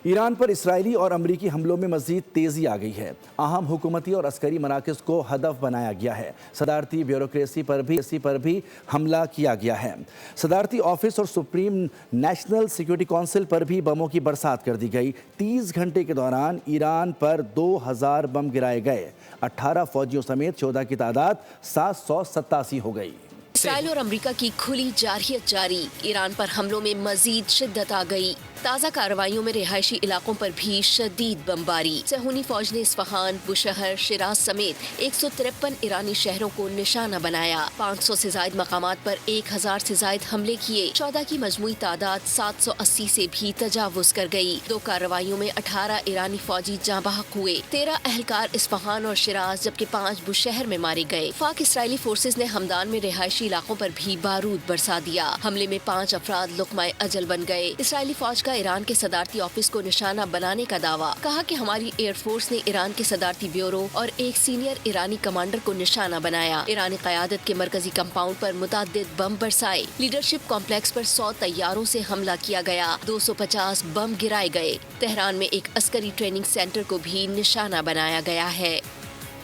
ایران پر اسرائیلی اور امریکی حملوں میں مزید تیزی آ گئی ہے۔ اہم حکومتی اور عسکری مراکز کو ہدف بنایا گیا ہے۔ صدارتی بیوروکریسی پر بھی حملہ کیا گیا ہے۔ صدارتی آفس اور سپریم نیشنل سیکیورٹی کونسل پر بھی بموں کی برسات کر دی گئی۔ 30 گھنٹے کے دوران ایران پر 2000 بم گرائے گئے۔ 18 فوجیوں سمیت 14 کی تعداد 787 ہو گئی۔ اسرائیل اور امریکہ کی کھلی جارحیت جاری، ایران پر حملوں میں مزید شدت آ گئی۔ تازہ کارروائیوں میں رہائشی علاقوں پر بھی شدید بمباری۔ صہیونی فوج نے اصفہان، بوشہر، شیراز سمیت 153 ایرانی شہروں کو نشانہ بنایا۔ 500 سے زائد مقامات پر 1000 سے زائد حملے کیے۔ 14 کی مجموعی تعداد 780 سے بھی تجاوز کر گئی۔ 2 کارروائیوں میں 18 ایرانی فوجی جاں بحق ہوئے۔ 13 اہلکار اصفہان اور شیراز جبکہ 5 بوشہر میں مارے گئے۔ پاک اسرائیلی فورسز نے ہمدان میں رہائشی علاقوں پر بھی بارود برسا دیا۔ حملے میں 5 افراد لقمہ اجل بن گئے۔ اسرائیلی فوج کا ایران کے صدارتی آفس کو نشانہ بنانے کا دعویٰ، کہا کہ ہماری ایئر فورس نے ایران کے صدارتی بیورو اور ایک سینئر ایرانی کمانڈر کو نشانہ بنایا۔ ایرانی قیادت کے مرکزی کمپاؤنڈ پر متعدد بم برسائے۔ لیڈرشپ کمپلیکس پر 100 طیاروں سے حملہ کیا گیا۔ 250 بم گرائے گئے۔ تہران میں ایک عسکری ٹریننگ سینٹر کو بھی نشانہ بنایا گیا ہے۔